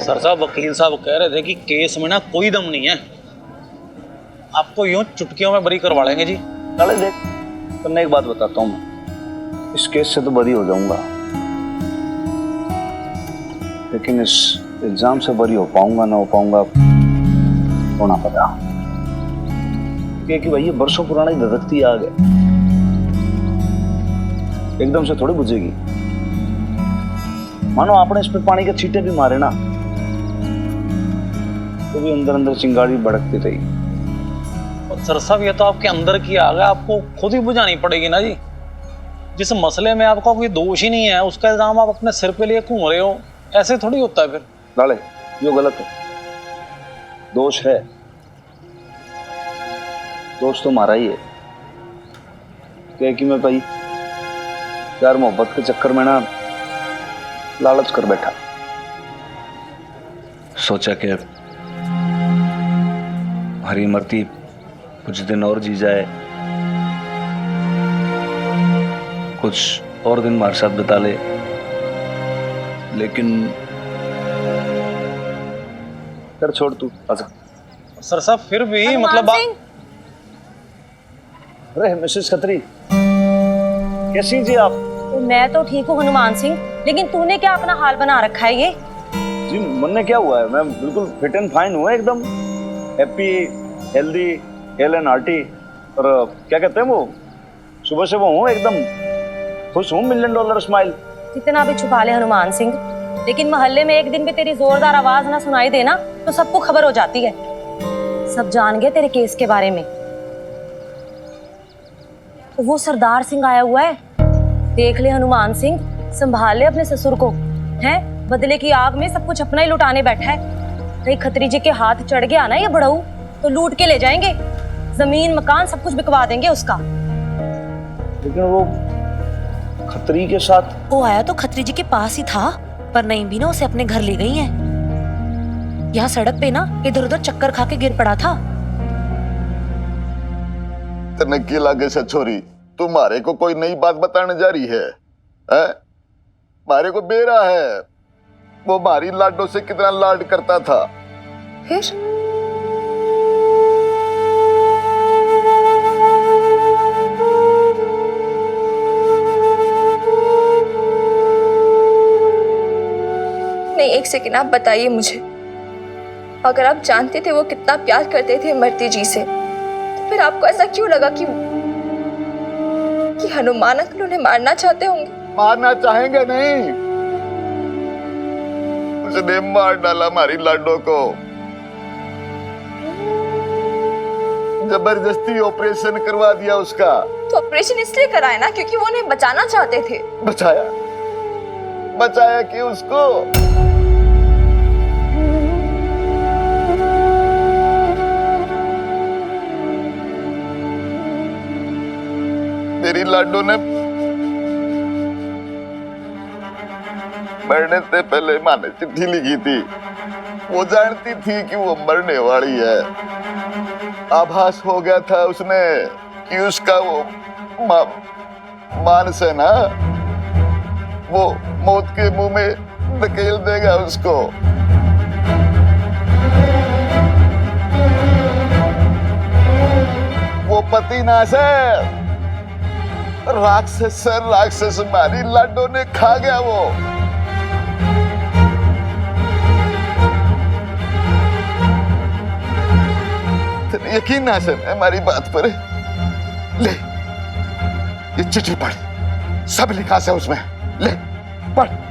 Sir साहब, वकील साहब कह रहे थे कि केस में ना कोई दम नहीं है, आपको यूं चुटकियों में बरी करवा लेंगे जी। साले देख, तुमने एक बात बताता हूँ, मैं इस केस से तो बरी हो जाऊंगा, लेकिन इस एग्जाम से बरी हो पाऊंगा ना हो पाऊंगा होना पता। कि भाई ये वर्षों पुराना ही धधकती आग है, एकदम से थोड़ी बुझेगी। मानो आपने इस पे पानी के छींटे भी मारे ना तो भी अंदर अंदर चिंगारी भड़कती रही। और सर साहब, ये तो आपके अंदर की आग है, आपको खुद ही बुझानी पड़ेगी ना जी। जिस मसले में आपका कोई दोष ही नहीं है उसका इल्जाम आप अपने सिर पे लिए घूम रहे हो, ऐसे थोड़ी होता है फिर। लाले, ये गलत है, दोष है, दोष तो हमारा ही है। क्या कि मैं भाई प्यार मोहब्बत के चक्कर में ना लालच कर बैठा, सोचा कि हरी मरती कुछ दिन और जी जाए, कुछ और दिन हमारे साथ बिता ले, लेकिन कर छोड़ तू, आजा। सर साहब फिर भी मतलब अरे मिसेस खत्री, कैसी जी आप? तो मैं तो ठीक हूँ हनुमान सिंह, लेकिन तूने क्या अपना हाल बना रखा है ये? जी मन ने क्या हुआ है, मैं बिल्कुल फिट एंड फाइन हूँ, एकदम happy healthy hello and hearty. और क्या कहते हैं वो, सुबह से वो हूँ एकदम खुश हूँ, $1 मिलियन स्माइल। कितना भी छुपा ले हनुमान सिंह, लेकिन मोहल्ले में एक दिन भी तेरी जोरदार आवाज ना सुनाई देना तो सबको खबर हो जाती है, सब जान गए तेरे केस के बारे में। तो वो सरदार सिंह आया हुआ है, देख ले हनुमान सिंह, संभाल ले अपने ससुर को। हैं, बदले की आग में सब कुछ अपना ही लुटाने बैठा है। कहीं खत्री जी के हाथ चढ़ गया ना ये बड़ऊ तो लूट के ले जाएंगे, जमीन मकान सब कुछ बिकवा देंगे उसका। लेकिन वो खत्री के साथ वो आया तो खत्री जी के पास ही था, पर नहीं भी ना उसे अपने घर ले गई है। यहाँ सड़क पे ना इधर उधर चक्कर खा के गिर पड़ा था। तने की लागे से छोरी, तुम्हारे को कोई नई बात बताने जा रही है? मारे को बेरा है, वो मारी लाडो से कितना लाड करता था। फिर नहीं, एक सेकंड, आप बताइए मुझे, अगर आप जानते थे वो कितना प्यार करते थे मरती जी से, तो फिर आपको ऐसा क्यों लगा कि हनुमान अंकल उन्हें मारना चाहते होंगे? मारना चाहेंगे नहीं, उसने मार डाला हमारी लाडो को, जबरदस्ती ऑपरेशन करवा दिया उसका। तो ऑपरेशन इसलिए कराया ना क्योंकि वो उन्हें बचाना चाहते थे। बचाया, बचाया कि उसको मेरी लाडो ने मरने से पहले माँ ने चिट्ठी लिखी थी, वो जानती थी कि वो मरने वाली है। आभास हो गया था उसने कि उसका वो मानस है ना, वो मौत के मुंह में धकेल देगा उसको। वो पतिनाश है, राक्षस राक्षस मारी लाडो ने खा गया वो। यकीन ना सर हमारी बात पर, ले ये चिट्ठी पढ़, सब लिखा है उसमें, ले पढ़।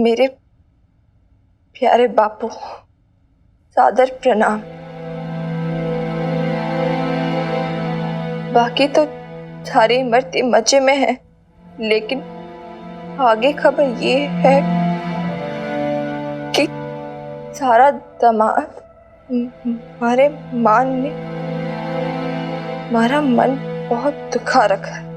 मेरे प्यारे बापू, सादर प्रणाम। बाकी तो सारी इमरती मजे में है, लेकिन आगे खबर ये है कि सारा दामाद हमारे मान ने हमारा मन बहुत दुखा रखा है।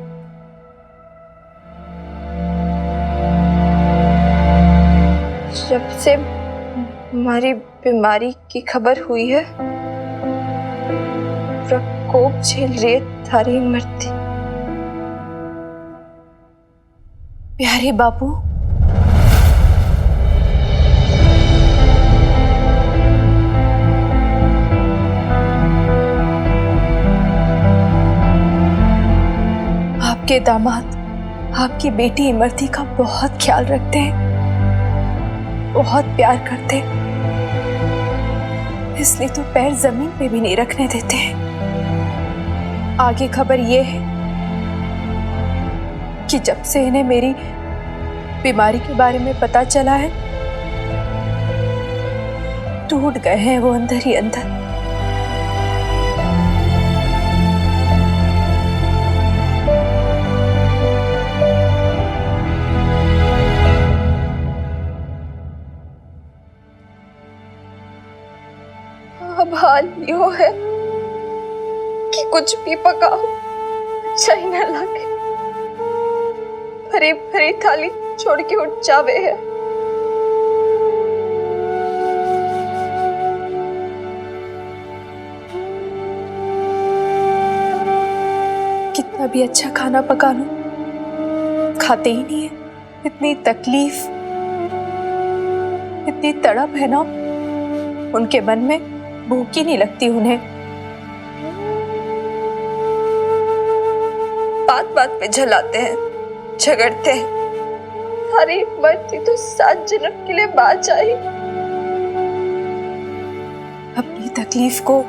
जब से हमारी बीमारी की खबर हुई है, प्रकोप झेल रही है सारी इमरती। प्यारे बापू, आपके दामाद आपकी बेटी इमरती का बहुत ख्याल रखते हैं, बहुत प्यार करते हैं, इसलिए तो पैर जमीन पे भी नहीं रखने देते हैं। आगे खबर ये है कि जब से इन्हें मेरी बीमारी के बारे में पता चला है, टूट गए हैं वो अंदर ही अंदर। अब हाल यो है कि कुछ भी पकाओ अच्छा ही न लगे, भरी भरी थाली छोड़ के उठ जावे है। कितना भी अच्छा खाना पका लो, खाते ही नहीं है। इतनी तकलीफ, इतनी तड़प है ना उनके मन में, भूख ही नहीं लगती उन्हें। बात बात पे झलाते हैं, झगड़ते हैं। सारी इमरती तो 7 जन्म के लिए बात आई। अपनी तकलीफ को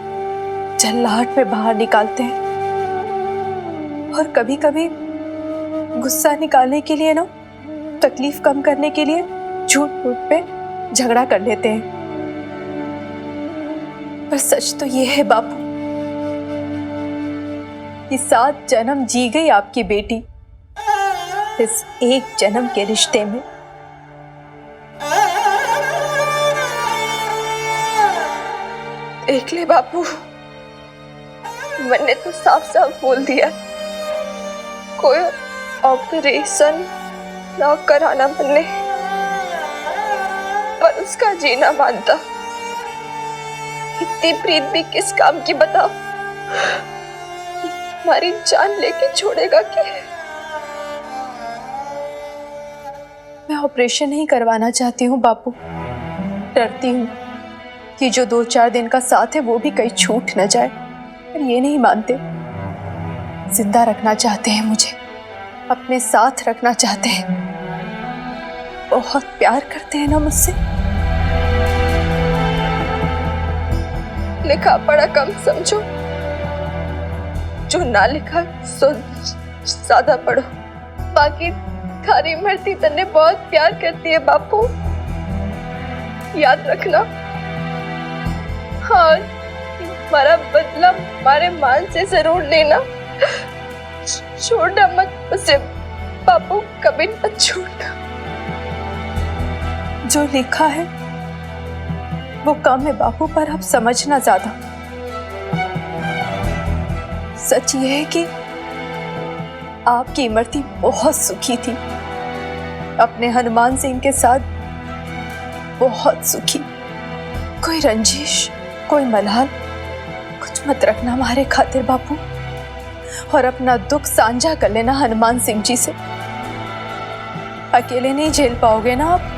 झल्लाहट में बाहर निकालते हैं, और कभी कभी गुस्सा निकालने के लिए ना, तकलीफ कम करने के लिए झूठ मूठ पे झगड़ा कर लेते हैं। पर सच तो ये है बापू कि 7 जन्म जी गई आपकी बेटी इस एक जन्म के रिश्ते में। देख ले बापू, मैंने तो साफ साफ बोल दिया, कोई ऑपरेशन ना कराना मैंने, पर उसका जीना मानता। इतनी प्रीत भी किस काम की बताओ, हमारी जान लेके छोड़ेगा कि? मैं ऑपरेशन नहीं करवाना चाहती हूँ बापू, डरती हूँ कि जो 2-4 दिन का साथ है वो भी कहीं छूट न जाए। पर ये नहीं मानते, जिंदा रखना चाहते हैं मुझे, अपने साथ रखना चाहते हैं। बहुत प्यार करते हैं ना मुझसे। लिखा पढ़ा कम समझो, जो ना लिखा सो ज्यादा पढ़ो। बाकी थारी इमरती तन्ने बहुत प्यार करती है बापू, याद रखना। हाँ, हमारा बदला हमारे मान से जरूर लेना, छोड़ना मत उसे बापू, कभी मत छोड़ना। जो लिखा है वो कम है बापू, पर आप समझना ज्यादा। सच ये है कि आपकी इमरती बहुत सुखी थी, अपने हनुमान सिंह के साथ बहुत सुखी। कोई रंजिश, कोई मलाल कुछ मत रखना हमारे खातिर बापू, और अपना दुख साझा कर लेना हनुमान सिंह जी से। अकेले नहीं झेल पाओगे ना आप,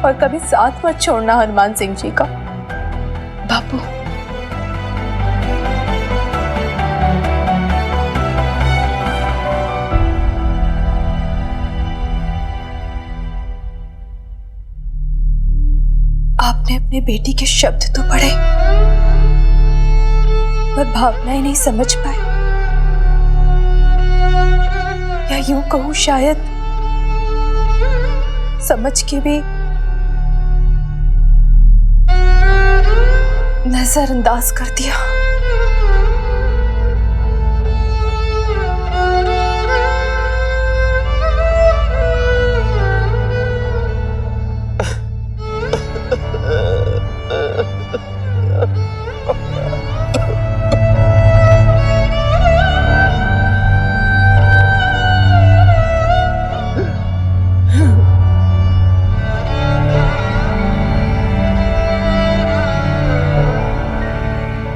और कभी साथ मत छोड़ना हनुमान सिंह जी का बापू। आपने अपने बेटी के शब्द तो पढ़े, पर भावनाएं नहीं समझ पाए, या यूं कहूं शायद समझ के भी नजरअंदाज कर दिया।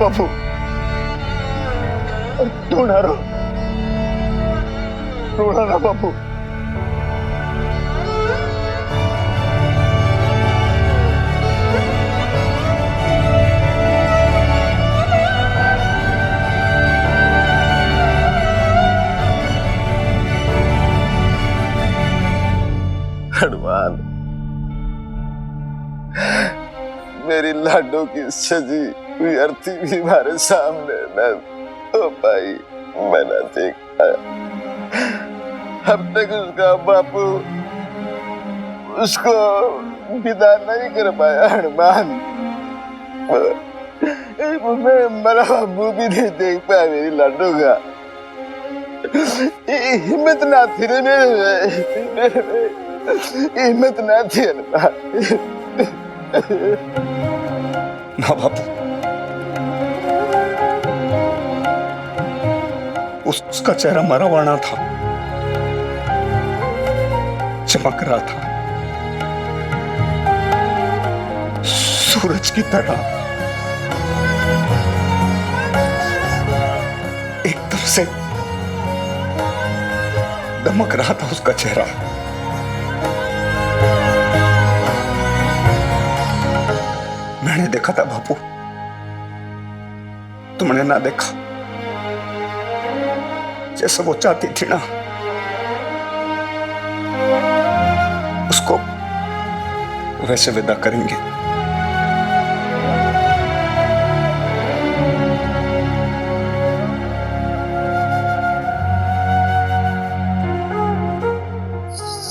बापू ढूंढा ना बापू। हनुमान, मेरी लाडो की सजी हुई अर्थी भी हमारे सामने न हो पाई, मैं न देख पाया। अब तक उसका बापू उसको विदा नहीं कर पाया। हनुमान, मैं मरा बाबू भी नहीं देख पाया मेरी लाडो का। हिम्मत ना थी रे मेरे, हिम्मत ना थी हनुमान। ना बापू, उसका चेहरा मरा वाना था, चमक रहा था सूरज की तरह। एकदम से दमक रहा था उसका चेहरा। मैंने देखा था बापू, तुमने ना देखा। जैसे वो चाहती थी ना, उसको वैसे विदा करेंगे।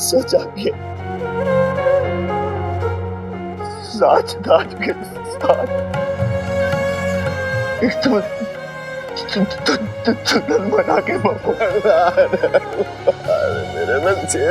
सजा के साथ दाद के साथ दुल्हन बना के मेरे बच्चे।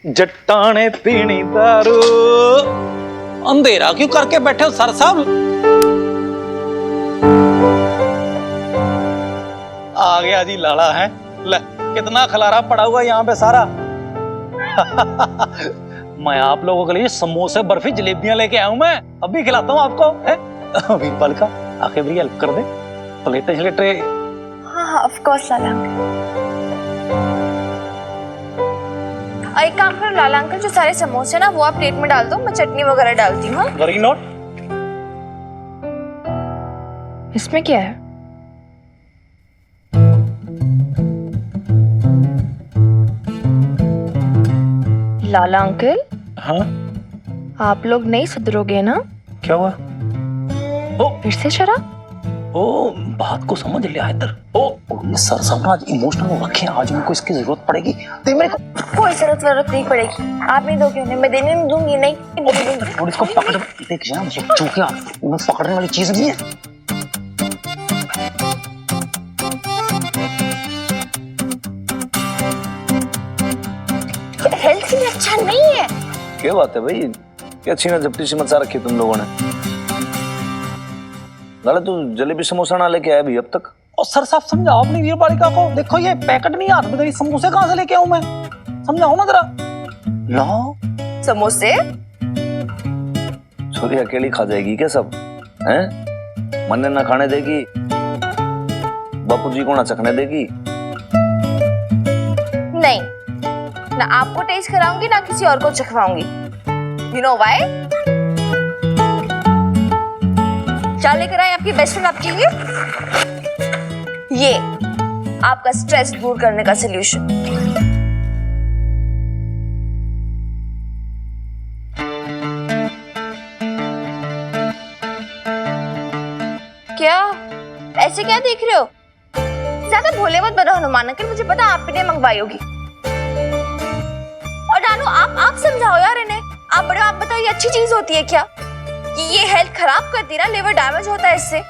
जट्टाने पीनी दारू। अंधेरा क्यों करके बैठे हो सर साहब? आ गया जी लाला है। ले कितना खलारा पड़ा हुआ यहाँ पे सारा। मैं आप लोगों के लिए समोसे बर्फी जलेबियां लेके आया हूं। मैं अभी खिलाता हूँ आपको। है वीरपाल का आके मेरी हेल्प कर दे। प्लेटें श्लेटें। हाँ ऑफ कोर्स लाला अंकल। एक काम करो लाला अंकल, जो सारे समोसे ना वो आप प्लेट में डाल दो, मैं चटनी वगैरह डालती हूँ। Worry not. इसमें क्या है? लाला अंकल हाँ आप लोग नहीं सुधरोगे ना? क्या हुआ? फिर से शराब? ओ बात को समझ लिया इधर। ओ ये सर साहब आज इमोशनल हो रखे हैं। आज उनको इसकी जरूरत पड़ेगी। तो मेरे को कोई जरूरत नहीं पड़ेगी। आप नहीं दोगे उन्हें, मैं देने नहीं दूंगी। नहीं और इसको पकड़ देख जा, चूकिया वो पकड़ने वाली चीज नहीं है। हेल्थ के लिए अच्छा नहीं है। क्या बात है भाई, क्या छीना झपटी सी मचा रखी तुम लोगों ने। लाला तू जलेबी समोसा ना लेके आया भी अब तक? और सर साहब समझाओ अपनी वीर बालिका को। देखो ये पैकेट नहीं हाथ में गई, समोसे कहाँ से लेके आऊं मैं? समझाओ ना जरा। लो समोसे छोरी अकेली खा जाएगी क्या सब? हैं? मन्ने ना खाने देगी, बापूजी को ना चखने देगी। नहीं, ना आपको टेस्ट कराऊंगी ना किसी और को चखवाऊंगी। You know why? क्या लेकर आए आपकी बेस्ट फ्रेंड आपके लिए? ये आपका स्ट्रेस दूर करने का सलूशन। क्या ऐसे क्या देख रहे हो? ज्यादा भोले मत बनो हनुमान अंकल, मुझे पता आपने ने मंगवाई होगी। और नानू आप समझाओ यार इन्हें। आप बड़े हो, आप बताओ ये अच्छी चीज होती है क्या? कि ये हेल्थ खराब करती ना, लिवर डैमेज होता है इससे।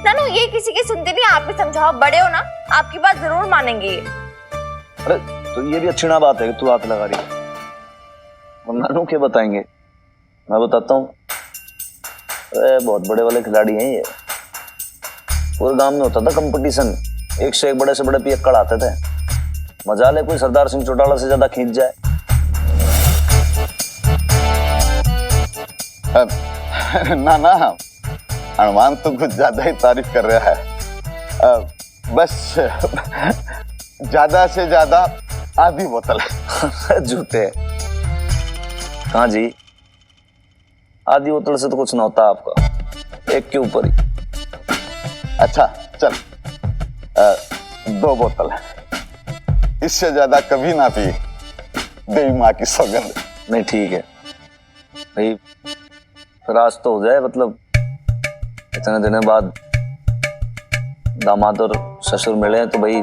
नानू ये किसी की सुनते नहीं, आप भी समझाओ। बड़े हो ना, आपकी बात जरूर मानेंगे ये। अरे तो ये भी अच्छी ना बात है कि तू हाथ लगा रही है। हम नानू क्या बताएंगे, मैं बताता हूँ। अरे बहुत बड़े वाले खिलाड़ी हैं ये। पूरे गांव में होता था कंपटीशन, एक से एक बड़े से बड़े पियक्कड़ आते थे। मजा ले कोई सरदार सिंह चौटाला से ज्यादा खींच जाए। ना ना हनुमान तो कुछ ज्यादा ही तारीफ कर रहा है। बस ज्यादा से ज्यादा आधी बोतल। झूठे कहाँ जी, आधी बोतल से तो कुछ ना होता आपका, एक के ऊपर ही। अच्छा चल 2 बोतल, इससे ज्यादा कभी ना पी, देवी माँ की सौगंध। नहीं ठीक है भाई, फिर आज तो हो जाए। मतलब इतने दिनों बाद दामाद और ससुर मिले हैं तो भाई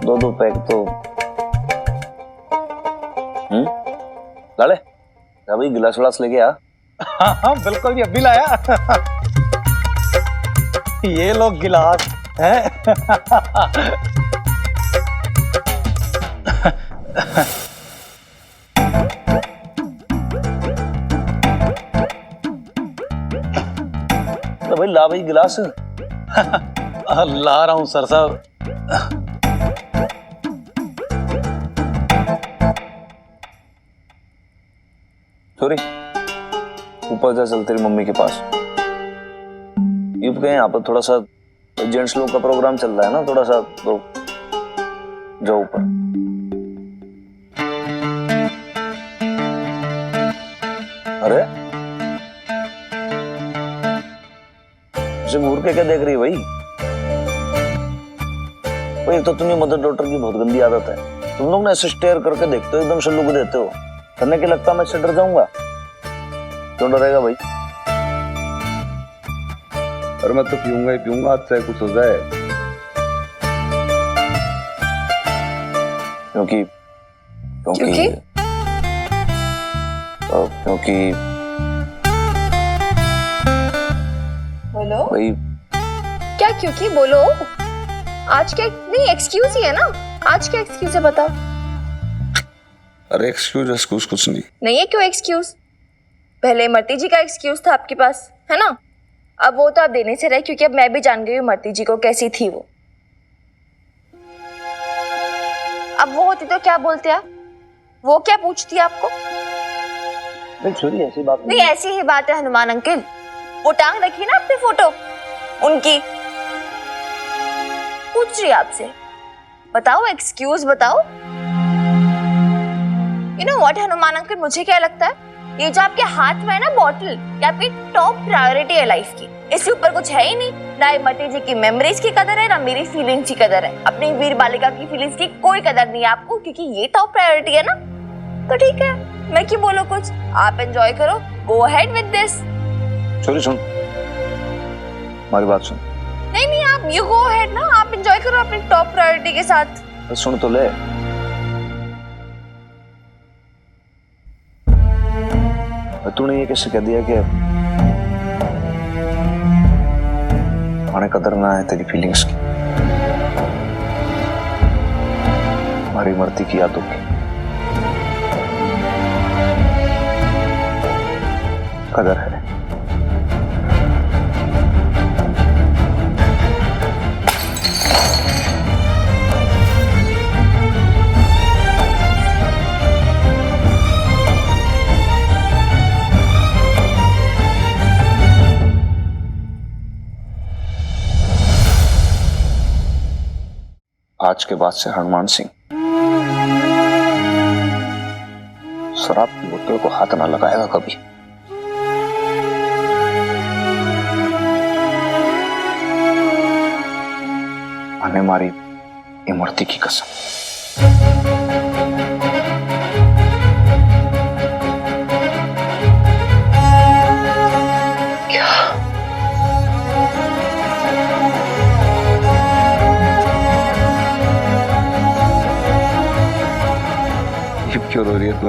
2-2 पैक तो। लाले जा भाई गिलास विलास लेके आ। हाँ बिल्कुल जी, अभी लाया। ये लोग गिलास है। तो भाई ला भाई गिलास। ला रहा हूँ सर साहब। सॉरी ऊपर जा, चल तेरी मम्मी के पास। यूं कहें यहाँ पर थोड़ा सा जेंट्स लोग का प्रोग्राम चल रहा है ना, थोड़ा सा तो जाओ ऊपर। अरे घूर के क्या देख रही है भाई? एक तो तुम्हें मदर डॉटर की बहुत गंदी आदत है। तुम लोग ना ऐसे स्टेयर करके देखते हो, एकदम सल्लू को देते हो। करने के लगता मैं इससे डर जाऊंगा। क्यों डरेगा भाई? और मैं तो पीऊंगा ही पीऊंगा, आज चाहे कुछ हो जाए। क्योंकि बोलो भाई। क्या क्योंकि बोलो। आज क्या नहीं, एक्सक्यूज ही है ना। आज क्या एक्सक्यूज है बताओ। अरे एक्सक्यूज एक्सक्यूज कुछ नहीं। नहीं है क्यों एक्सक्यूज? पहले इमरती जी का एक्सक्यूज था आपके पास, है ना? अब वो तो आप देने से रहे, क्योंकि अब मैं भी जान गई हूँ इमरती जी को कैसी थी वो। अब वो होती तो क्या बोलते आप? वो क्या पूछती आपको? नहीं छोरी ऐसी बात नहीं, ऐसी ही बात है हनुमान अंकल। वो टांग रखी ना अपनी फोटो उनकी, पूछ रही आपसे, बताओ एक्सक्यूज बताओ। You know what Hanuman uncle, मुझे क्या लगता है, ये जो आपके हाथ में है ना बॉटल, ये आपकी टॉप प्रायोरिटी है लाइफ की। इसके ऊपर कुछ है ही नहीं, ना इमरती जी की मेमोरीज की कदर है, ना मेरी फीलिंग्स की कदर है, अपनी वीर बालिका की फीलिंग्स की कोई कदर नहीं है आपको, क्योंकि ये टॉप प्रायोरिटी है ना। तो ठीक है, मैं क्यों बोलूं कुछ, आप एंजॉय करो, गो अहेड विद दिस। छोरी सुन, हमारी बात सुन। नहीं नहीं, आप यू गो अहेड ना, आप एंजॉय करो अपनी टॉप प्रायोरिटी के साथ। सुन तो ले, तूने ये कैसे कह दिया कि हमारे कदर ना है तेरी फीलिंग्स की, हमारी इमरती की यादों की कदर है। आज के बाद से हनुमान सिंह शराब की बोतल को हाथ ना लगाएगा कभी। हमें हमारी इमरती की कसम। क्यों रो रही है तू?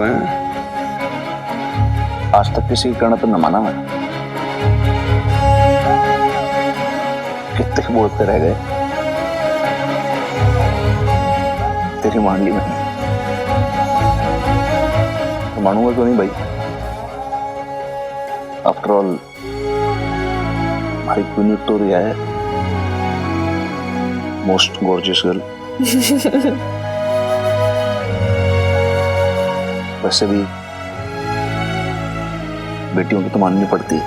आज तक किसी के कहने पर न माना मैंने, कितने बोलते रह गए, तेरी मान ली मैंने, तो मानूंगा क्यों नहीं भाई? आफ्टर ऑल हमारी क्वीन विक्टोरिया है, मोस्ट गॉर्जियस गर्ल। वैसे भी बेटियों की तो माननी पड़ती है।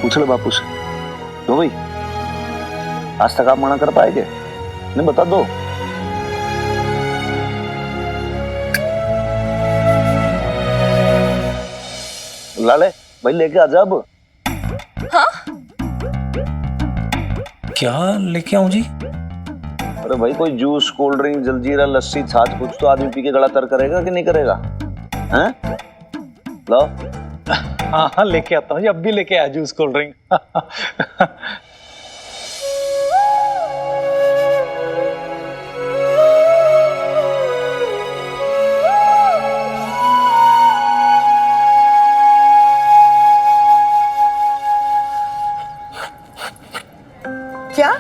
पूछ लो बापू से, तो भाई आज तक आप मना कर पाएंगे? नहीं, बता दो। लाले भाई लेके आ जा अब। हाँ? क्या लेके आऊं जी? अरे भाई कोई जूस, कोल्ड ड्रिंक, जलजीरा, लस्सी, छाछ, कुछ तो आदमी पी के गला तर करेगा कि नहीं करेगा? हैं? लो। हाँ हाँ लेके आता हूँ जी, अब भी लेके आया जूस कोल्ड ड्रिंक। क्या?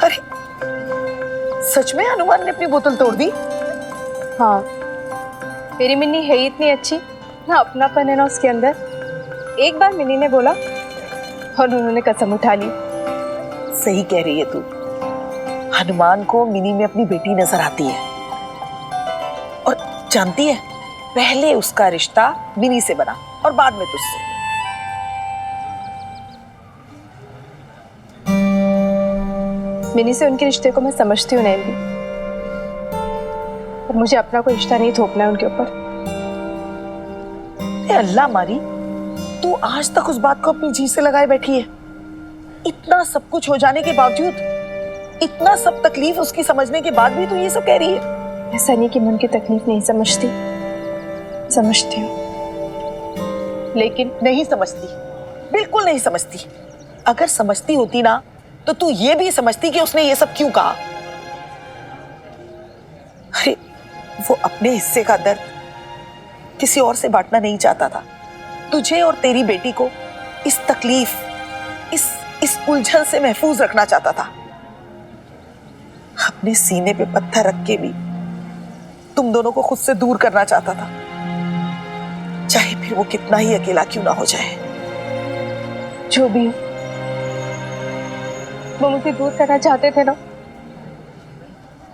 अरे सच में हनुमान ने अपनी बोतल तोड़ दी? हाँ, मेरी मिन्नी है ही इतनी अच्छी ना, अपनापन है ना उसके अंदर। एक बार मिन्नी ने बोला और उन्होंने कसम उठा ली। सही कह रही है तू, हनुमान को मिनी में अपनी बेटी नजर आती है। और जानती है, पहले उसका रिश्ता मिनी से बना और बाद में तुझसे। मिन्नी से उनके रिश्ते को मैं समझती हूँ नैन भी, और मुझे अपना कोई रिश्ता नहीं थोपना है उनके ऊपर। अल्लाह मारी, तू आज तक उस बात को अपनी जी से लगाए बैठी है। इतना सब कुछ हो जाने के बावजूद, इतना सब तकलीफ उसकी समझने के बाद भी तू ये सब कह रही है। ऐसा नहीं कि मैं उनकी तकलीफ नहीं समझती, समझती हूँ, लेकिन नहीं समझती, बिल्कुल नहीं समझती। अगर समझती होती ना तो तू ये भी समझती कि उसने ये सब क्यों कहा। अरे वो अपने हिस्से का दर्द किसी और से बांटना नहीं चाहता था, तुझे और तेरी बेटी को इस तकलीफ, इस उलझन से महफूज रखना चाहता था। अपने सीने पे पत्थर रख के भी तुम दोनों को खुद से दूर करना चाहता था, चाहे फिर वो कितना ही अकेला क्यों ना हो जाए। जो भी हो, वो मुझे दूर करना चाहते थे ना,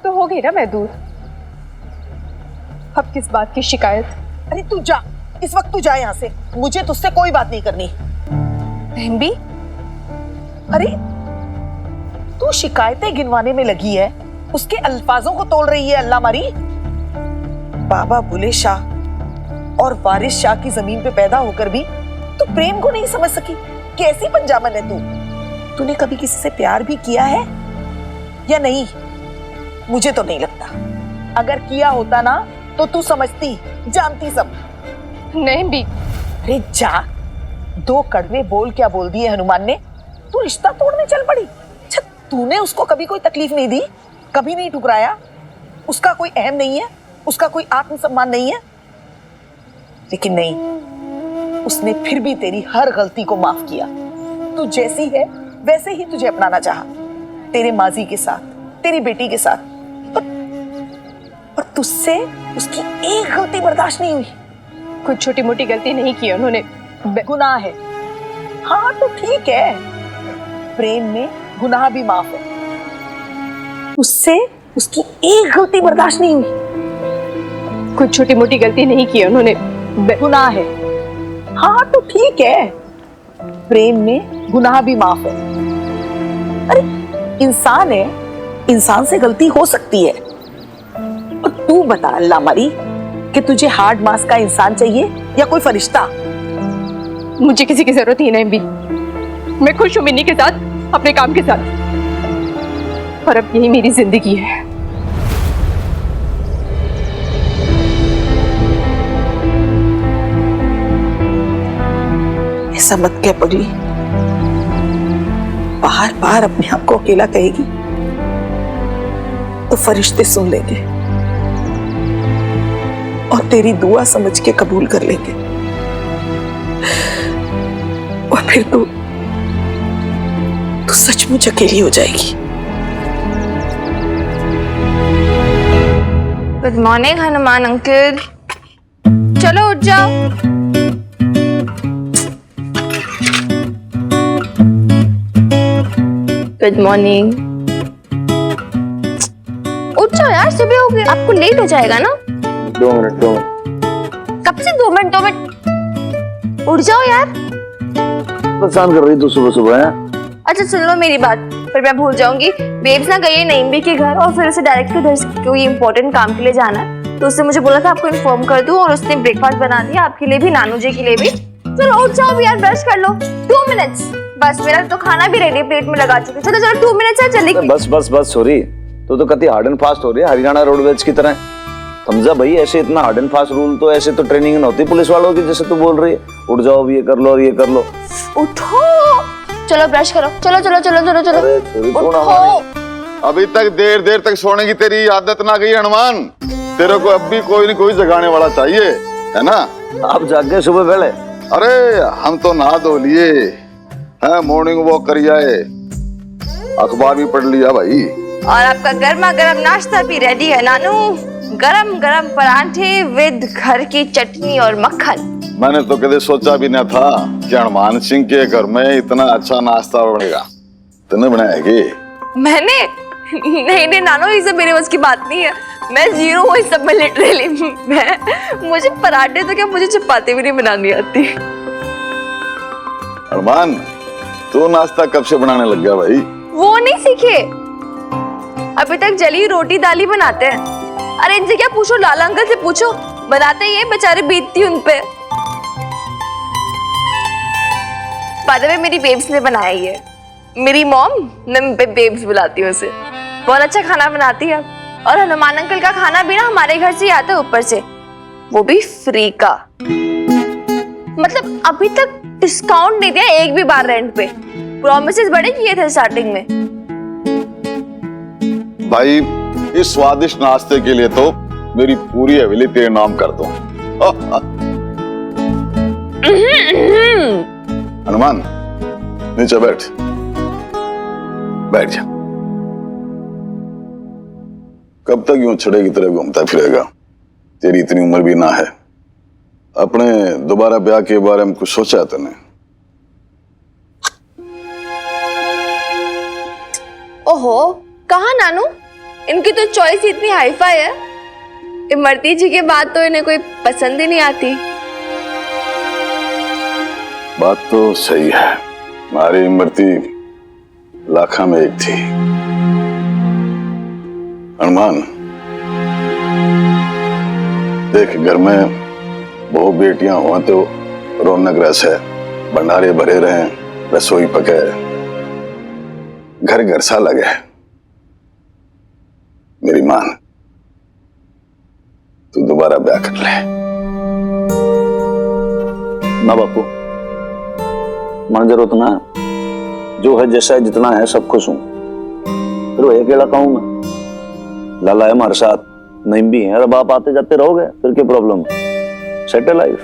तो हो गई ना मैं दूर। अब किस बात की शिकायत? अरे तू जा, इस वक्त तू जा यहाँ से, मुझे तुझसे कोई बात नहीं करनी। बहन भी, अरे तू शिकायतें गिनवाने में लगी है, उसके अल्फाजों को तोड़ रही है। अल्लाह मारी, बाबा बुले शाह और वारिस शाह की जमीन पे पैदा होकर भी तू प्रेम को नहीं समझ सकी। कैसी पंजाबन है तू? तूने कभी किसी से प्यार भी किया है या नहीं? मुझे तो नहीं लगता। अगर किया होता ना तो तू समझती, जानती सब। नहीं भी। अरे जा, दो कड़वे बोल क्या बोल दिए हनुमान ने, तू रिश्ता तोड़ने चल पड़ी। अच्छा, तूने उसको कभी कोई तकलीफ नहीं दी, कभी नहीं ठुकराया, उसका कोई अहम नहीं है, उसका कोई आत्मसम्मान नहीं है। लेकिन नहीं, उसने फिर भी तेरी हर गलती को माफ किया। तू जैसी है वैसे ही तुझे अपनाना चाहा, तेरे माजी के साथ, तेरी बेटी के साथ। पर तुझसे उसकी एक गलती बर्दाश्त नहीं हुई। कुछ छोटी मोटी गलती नहीं की उन्होंने। गुनाह है, हाँ तो ठीक है, प्रेम में गुनाह भी माफ है। उससे उसकी एक गलती बर्दाश्त नहीं हुई। कुछ छोटी मोटी गलती नहीं की उन्होंने। गुनाह है, हाँ तो ठीक है, प्रेम में गुनाह भी माफ है। अरे इंसान है, इंसान से गलती हो सकती है। और तू बता अल्लाह मारी कि तुझे हार्ड मास का इंसान चाहिए या कोई फरिश्ता? मुझे किसी की जरूरत ही नहीं भी। मैं खुश हूँ मिन्नी के साथ, अपने काम के साथ, और अब यही मेरी जिंदगी है। ऐसा मत कह पगली, बार बार अपने आप को अकेला कहेगी तो फरिश्ते सुन लेंगे और तेरी दुआ समझ के कबूल कर लेंगे, और फिर तू सचमुच अकेली हो जाएगी। गुड मॉर्निंग हनुमान अंकल, चलो उठ जाओ। Good morning. उठ जाओ यार, सुबह हो गई, आपको लेट हो जाएगा ना। 2 मिनट। कब से 2 मिनट 2 मिनट? उठ जाओ यार। परेशान कर रही तू सुबह सुबह है? अच्छा सुन लो मेरी बात, फिर मैं भूल जाऊंगी। बेब्स ना गई है नईम के घर, और फिर उसे डायरेक्ट उधर कोई इंपॉर्टेंट काम के लिए जाना है, तो उसने मुझे बोला था आपको इन्फॉर्म कर दूं, और उसने ब्रेकफास्ट बना दिया आपके लिए भी, नानू जी के लिए भी। चलो उठ जाओ यार, ब्रश कर लो। 2 मिनट्स बस, मेरा तो खाना भी रेडी प्लेट में लगा चुके। चलो चलो 2 मिनट्स है, जल्दी। बस बस बस, सॉरी, तो कति हार्ड एंड फास्ट हो रही है हरियाणा रोडवेज की तरह। समझा भाई, ऐसे इतना हार्ड एंड फास्ट रूल तो ऐसे तो ट्रेनिंग न होती पुलिस वालों की, जैसे तू बोल रही है। उठ जाओ, अब ये कर लो और ये कर लो। उठो, चलो ब्रश करो, चलो चलो चलो चलो चलो उठो। अभी तक देर देर तक सोने की तेरी आदत ना गई हनुमान, तेरे को अब भी कोई नहीं कोई जगाने वाला चाहिए, है ना? आप जाग गए सुबह पहले? अरे हम तो नहा धो लिए हैं, मॉर्निंग वॉक कर आए, अखबार भी पढ़ लिया भाई। और आपका गर्मा गर्म नाश्ता भी रेडी है नानू, गरम गरम परांठे विद घर की चटनी और मक्खन। मैंने तो कभी सोचा भी न था कि हनुमान सिंह के घर में इतना अच्छा नाश्ता बनेगा। तूने बनाया कि? मैंने? नहीं नहीं नानू, ये सब मेरे बस की बात नहीं है, मैं जीरो हूँ इस सब में लिटरली। मुझे पराठे तो क्या, मुझे चपाती भी नहीं बनानी आती। हनुमान, तू नाश्ता कब से बनाने लग गया भाई? वो नहीं सीखे, अभी तक जली रोटी दाल ही बनाते हैं। अरे इनसे क्या पूछो, लाला अंकल से पूछो, बनाते ही है, बेचारे बीतती उन पे। बाद में मेरी बेब्स ने बनाया ये, मेरी मॉम, मैं बेब्स बुलाती हूँ उसे, बहुत अच्छा खाना बनाती है। और हनुमान अंकल का खाना भी ना हमारे घर से ही आता है ऊपर से, वो भी फ्री का। मतलब अभी तक डिस्काउंट नहीं दिया एक भी बार रेंट पे, प्रॉमिसेस बड़े किए थे स्टार्टिंग में। भाई इस स्वादिष्ट नाश्ते के लिए तो मेरी पूरी हवेली तेरे नाम कर दो। हनुमान नीचे बैठ, बैठ जा। कब तक यूं छड़े की तरह घूमता फिरेगा? तेरी इतनी उम्र भी ना है, अपने दोबारा ब्याह के बारे में कुछ सोचा है तूने? ओहो, कहा नानू, इनकी तो चॉइस इतनी हाईफाई है, इमरती जी के बाद तो इन्हें कोई पसंद ही नहीं आती। बात तो सही है, हमारी इमरती लाखा में एक थी। हनुमान, देख घर में बहु बेटियां हो तो रौनक रस है, भंडारे भरे रहे, रसोई पके, घर घर सा लगे। मेरी मान, तू दोबारा ब्याह कर ले। ना बापू, मन जरूरत ना है, जो है जैसा है जितना है सब खुश हूं। फिर वो अकेला कहूं मैं, लाला है हमारे साथ, नहीं भी है, अरे बाप आते जाते रहोगे फिर क्या प्रॉब्लम है, सेट है लाइफ।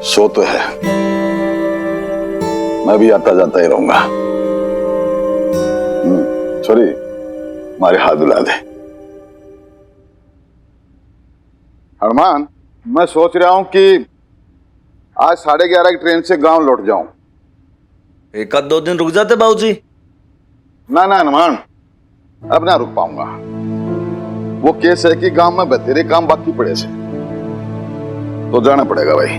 सो तो है, मैं भी आता जाता ही रहूंगा। सॉरी, हमारे हाथ धुला दे। हनुमान, मैं सोच रहा हूं कि आज 11:30 की ट्रेन से गांव लौट जाऊं। एक आध 2 दिन रुक जाते बाबूजी। ना ना हनुमान, अब ना रुक पाऊंगा। वो केस है कि गांव में बतेरे काम बाकी पड़े से, तो जाना पड़ेगा भाई।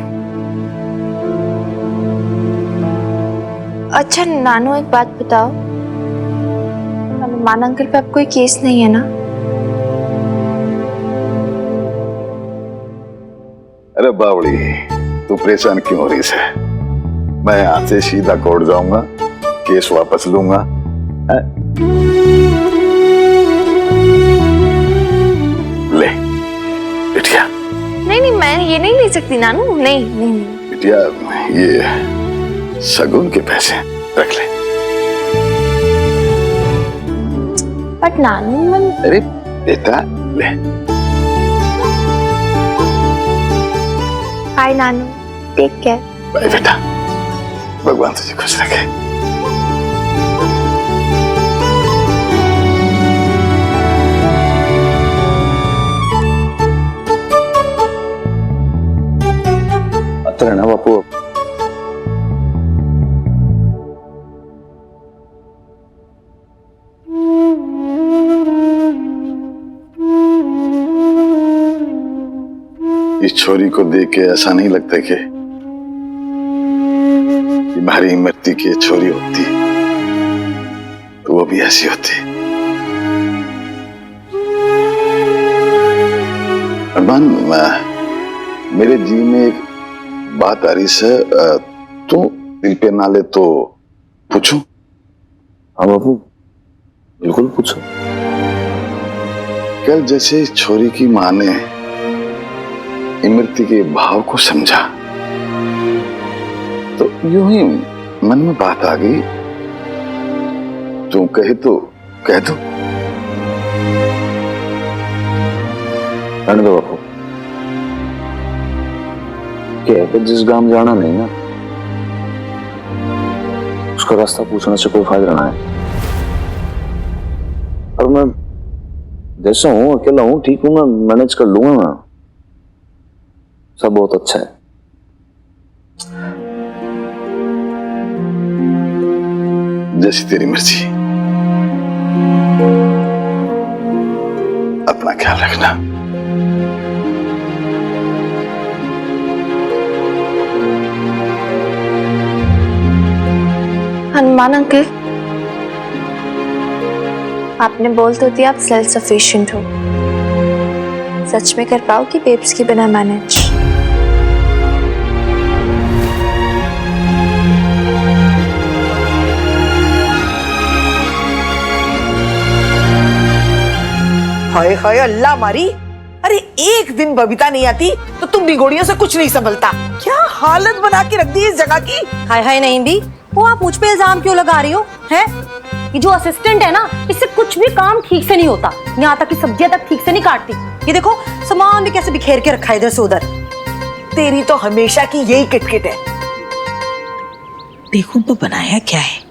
अच्छा नानू, एक बात बताओ, हनुमान अंकल पे अब कोई केस नहीं है ना? अरे बावड़ी, तू परेशान क्यों हो रही है? मैं यहां से सीधा कोर्ट जाऊंगा, केस वापस लूंगा। ले बिटिया। नहीं नहीं, मैं ये नहीं ले सकती नानू, नहीं नहीं नहीं। बिटिया, ये शगुन के पैसे रख ले। बट नानू, मैं... अरे बेटा, ले। हाय नानू, टेक केयर। बाय बेटा, भगवान तुझे खुश रखे। आते रहना बापू। इस छोरी को देख के ऐसा नहीं लगता कि हमारी इमरती की छोरी होती तो वो भी ऐसी होती। अरमान, मेरे जी में एक बात आ रही है, तू दिल पे ना ले तो पूछूं? हाँ बापू, बिल्कुल पूछो। कल जैसे इस छोरी की मां ने इमरती के भाव को समझा तो यूं ही मन में बात आ गई, तू कहे तो कह दो। रहने दो बापू, क्या है, जिस गांव जाना नहीं ना उसका रास्ता पूछने से कोई फायदा ना है। और मैं जैसा हूं, अकेला हूं, ठीक हूं, मैं मैनेज कर लूंगा ना, सब बहुत अच्छा है। जैसी तेरी मर्जी, अपना ख्याल रखना। हनुमान अंकल, आपने बोल तो दिया आप सेल्फ सफिशिएंट हो, सच में कर पाओ कि बेब्स के बिना मैनेज? हाय हाय अल्लाह मारी, अरे एक दिन बबीता नहीं आती तो तुम निगोड़ियों से कुछ नहीं संभलता। क्या हालत बना के रख दी इस जगह की। हाय हाय नहीं भी, वो आप मुझ पे इल्जाम क्यों लगा रही हो? हैं? ये जो असिस्टेंट है ना, इससे कुछ भी काम ठीक से नहीं होता, यहाँ तक कि सब्जियां तक ठीक से नहीं काटती। ये देखो सामान भी कैसे बिखेर के रखा है इधर से उधर। तेरी तो हमेशा की यही किटकिट है। देखो तो बनाया क्या है।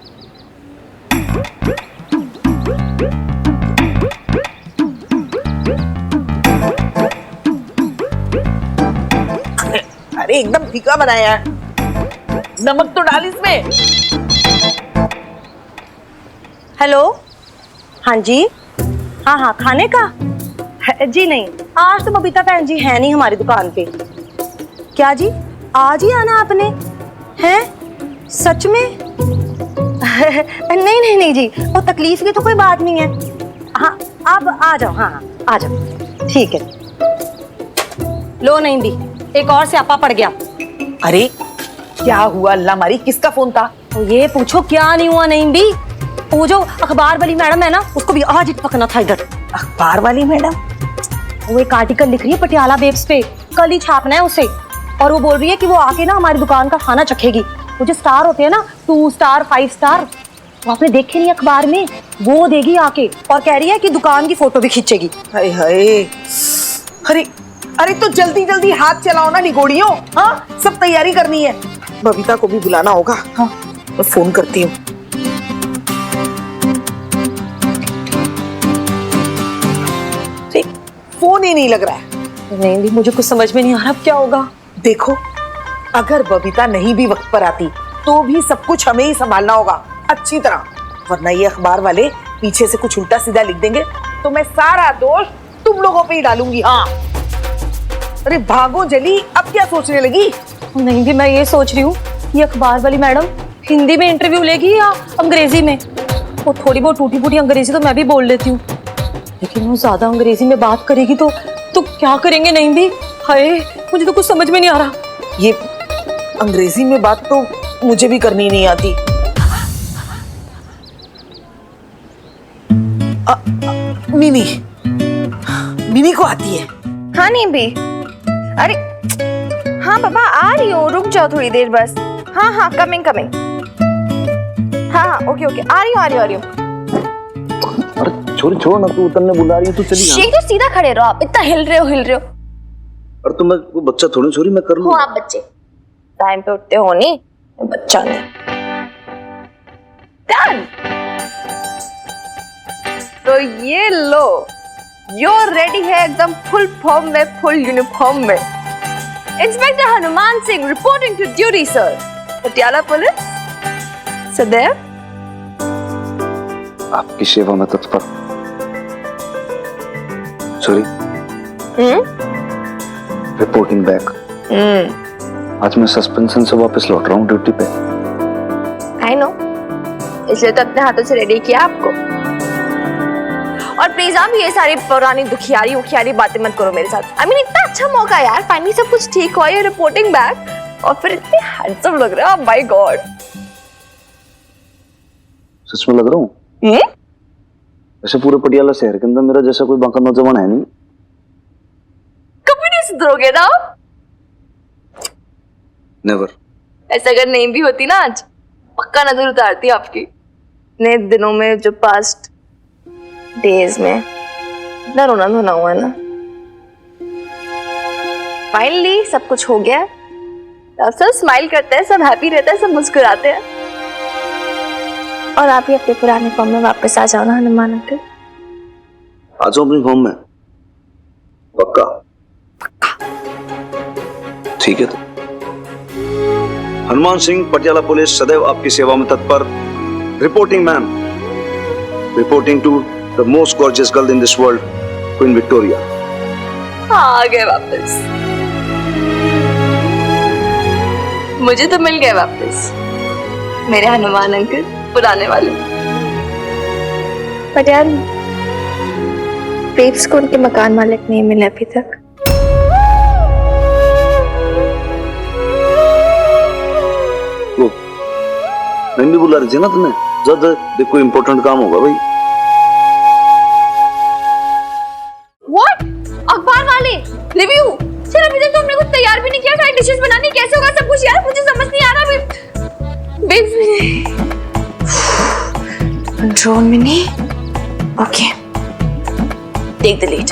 अरे एकदम फीका बनाया है, नमक तो डाल इसमें। हेलो, हाँ जी, हाँ हाँ, खाने का जी नहीं, आज तो बबीता बहन जी है नहीं हमारी दुकान पे। क्या जी, आज ही आना आपने? हैं सच में? नहीं नहीं नहीं जी, वो तकलीफ की तो कोई बात नहीं है। हाँ आप आ जाओ, हाँ हाँ आ जाओ, ठीक है। लो नहीं भी, एक और स्यापा पड़ गया। अरे क्या हुआ अल्लाह मारी, किसका फोन था? तो ये पूछो क्या नहीं हुआ नहीं भी, वो जो अखबार वाली मैडम है ना, उसको भी आज ही पकना था इधर। अखबार वाली मैडम? वो एक आर्टिकल लिख रही है पटियाला बेब्स पे, कल ही छापना है उसे, और वो बोल रही है कि वो आके ना हमारी दुकान का खाना चखेगी। वो जो स्टार होते हैं ना, 2 स्टार 5 स्टार, वो आपने देखे नहीं अखबार में, वो देगी आके, और कह रही है कि दुकान की फोटो भी खींचेगी। हाय हाय, अरे अरे तो जल्दी जल्दी हाथ चलाओ ना निगोड़ियों, हाँ सब तैयारी करनी है। बबीता को भी बुलाना होगा, हाँ मैं फोन करती हूँ। फोन ही नहीं लग रहा है। नहीं भी, मुझे कुछ समझ में नहीं आ रहा अब क्या होगा। देखो, अगर बबीता नहीं भी वक्त पर आती तो भी सब कुछ हमें ही संभालना होगा अच्छी तरह, वरना ये अखबार वाले पीछे से कुछ उल्टा सीधा लिख देंगे तो मैं सारा दोष तुम लोगों पे ही डालूंगी। हाँ अरे भागो जली, अब क्या सोचने लगी? नहीं भी, मैं ये सोच रही हूँ ये अखबार वाली मैडम हिंदी में इंटरव्यू लेगी या अंग्रेजी में। वो थोड़ी बहुत टूटी फूटी अंग्रेजी तो मैं भी बोल लेती हूँ, लेकिन वो ज्यादा अंग्रेजी में बात करेगी तो क्या करेंगे नहीं भी? हाय, मुझे तो कुछ समझ में नहीं आ रहा। ये अंग्रेजी में बात तो मुझे भी करनी नहीं आती। मिनी, मिनी को आती है। हाँ नहीं भी, अरे हाँ पापा आ रही हूँ, रुक जाओ थोड़ी देर बस। हाँ हाँ कमिंग कमिंग, हाँ हाँ ओके ओके, आ रही हूँ। अरे छोड़ ना, तू उतरने बुला रही है तो चली। शेख तो सीधा खड़े रहो आप, इतना हिल रहे हो। और तुम वो बच्चा थोड़ी छोरी मैं कर लूँ। हो आप बच्चे, टाइम पे उठते हो नहीं, बच्चा नहीं। डन। तो ये लो, यो रेडी है एकदम फुल फॉर्म में, फुल यूनिफॉर्म में। Inspector Hanuman Singh reporting to duty sir, Patiala police सदैव आपकी सेवा में तत्पर। Sorry, reporting back. आज मैं सस्पेंशन से वापस लौट रहा हूँ ड्यूटी पे। आई नो, इसलिए तो अपने हाथों से रेडी किया आपको। और प्लीज आप ये सारी पुरानी दुखियारी उखियारी बातें मत करो मेरे साथ। आई मीन इतना अच्छा मौका यार, फाइनली सब कुछ ठीक हुआ, ये रिपोर्टिंग बैक, और फिर इतने हैंडसम लग रहे हो आप, माय गॉड। सच में लग रहा हूँ? वैसे पूरे पटियाला शहर के अंदर मेरा जैसा कोई बांका नौजवान है नहीं। कभी नहीं सुधरोगे ना? नेवर। ऐसा अगर नहीं भी होती ना आज, पक्का नजर उतारती आपकी। नए दिनों में जो पास्ट डेज में इतना रोना धोना हुआ ना, फाइनली सब कुछ हो गया। अब सब स्माइल करते हैं, सब हैप्पी रहते हैं, सब मुस्कुराते हैं। और आप ही अपने पुराने फॉर्म में वापस आ जाओ ना हनुमान अंकल। आ जाओ अपनी फॉर्म में, पक्का? ठीक है। तो हनुमान सिंह, पटियाला पुलिस, सदैव आपकी सेवा में तत्पर। Reporting ma'am, reporting to the most gorgeous girl in this world, queen Victoria. आ गए वापस, मुझे तो मिल गए वापस मेरे हनुमान अंकल पुराने वाले। पर यार बेब्स को उनके मकान मालिक नहीं मिले अभी तक। वो नहीं भी बुला रही थी ना तुम्हें, जब देखो इम्पोर्टेंट काम होगा भाई। What? अखबार वाले रिव्यू? चल अभी तक तो हमने कुछ तैयार भी नहीं किया था, डिशेस बनानी कैसे होगा सब कुछ यार, मुझे समझ नहीं आ रहा अभी। बेब्स कंट्रोल में नहीं, ओके टेक द लीड।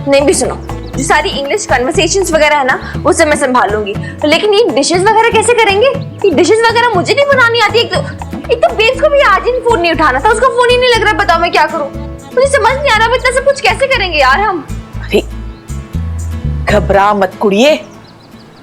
नहीं भी सुनो, जो सारी इंग्लिश कन्वर्सेशंस वगैरह है ना, उसे मैं संभाल लूंगी, लेकिन ये डिशेस वगैरह कैसे करेंगे? ये डिशेस वगैरह मुझे नहीं बनानी आती। एक तो बेब्स को भी आज ही फोन नहीं उठाना था, उसका फोन ही नहीं लग रहा। बताओ मैं क्या करूं, मुझे समझ नहीं आ रहा इतना सब कुछ कैसे करेंगे यार हम। अरे घबरा मत कुड़िए,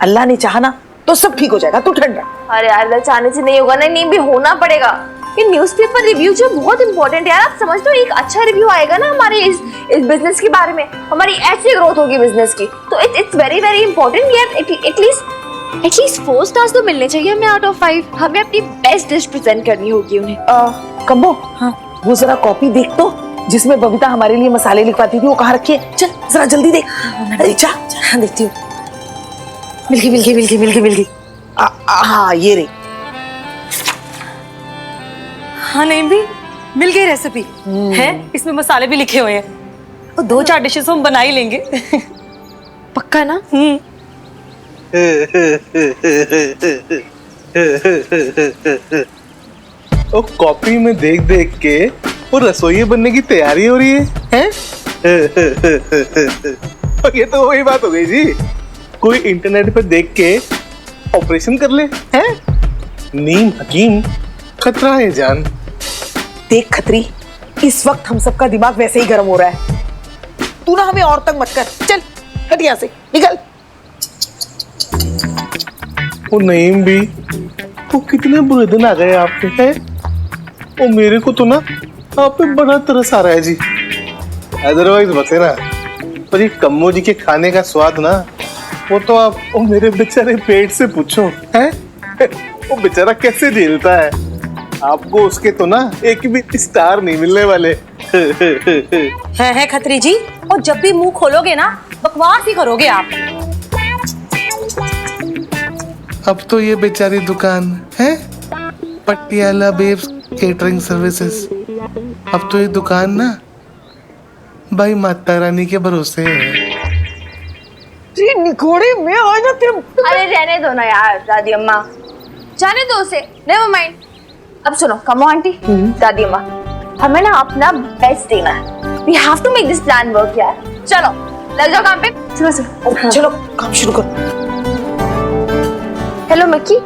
अल्लाह ने चाहा ना तो सब ठीक हो जाएगा, तू ठंड रह। अरे यार चाहने से नहीं होगा ना, नहीं भी होना पड़ेगा। ये न्यूज़पेपर रिव्यू जो बहुत इंपॉर्टेंट है यार, आप समझ लो एक अच्छा रिव्यू आएगा ना हमारे इस बिजनेस के बारे में, हमारी ऐसी ग्रोथ होगी बिजनेस की, तो इट्स वेरी वेरी इंपॉर्टेंट यार। एटलीस्ट 4 स्टार्स तो मिलने चाहिए हमें आउट ऑफ 5। हमें अपनी बेस्ट डिश प्रेजेंट करनी होगी उन्हें। कम्बो, हाँ वो जरा कॉपी देख तो, जिसमें बबीता हमारे लिए मसाले लिखवाती थी, वो कहाँ रखी है? चल जरा जल्दी देख। अरे जा, हाँ देखती हूँ। मिल गई। हाँ ये रही। हाँ नहीं भी मिल गई रेसिपी है, इसमें मसाले भी लिखे हुए हैं और 2-4 डिशेस हम बना ही लेंगे। पक्का ना? ओ कॉपी में देख देख के वो रसोई बनने की तैयारी हो रही है? और ये तो वही बात हो गई जी, कोई इंटरनेट पे देख के ऑपरेशन कर ले हैं? नीम हकीम खतरा है जान। देख खतरी, इस वक्त हम सबका दिमाग वैसे ही गर्म हो रहा है, तू ना हमें और तंग मत कर। चल हट यहाँ से, निकल। वो नईम भी, वो कितने बुरे दिन आ गए आपके हैं? वो मेरे को तो ना आप पे बड़ा तरस आ रहा है जी। अदरवाइज बतेरा, पर ये कम्मो जी के खाने का स्वाद ना, वो तो आप वो मेरे बेचारे पेट से पूछो हैं? वो बेचारा कैसे झेलता है? आपको उसके तो ना एक भी स्टार नहीं मिलने वाले। है खत्री जी, और जब भी मुंह खोलोगे ना बकवास ही करोगे आप। अब तो ये बेचारी दुकान है पटियाला बेब्स केटरिंग सर्विसेज, अब तो ये दुकान ना भाई माता रानी के भरोसे है। निकोड़े में आज ना तेरे। अरे रहने दो ना यार दादी अम्मा, जाने दो उसे, नेवर माइंड। अब सुनो कमो आंटी, दादी अम्मा, हमें ना अपना बेस्ट देना है। We have to make this plan work यार। चलो लग जाओ काम पे। चलो काम शुरू करो। हेलो मक्की,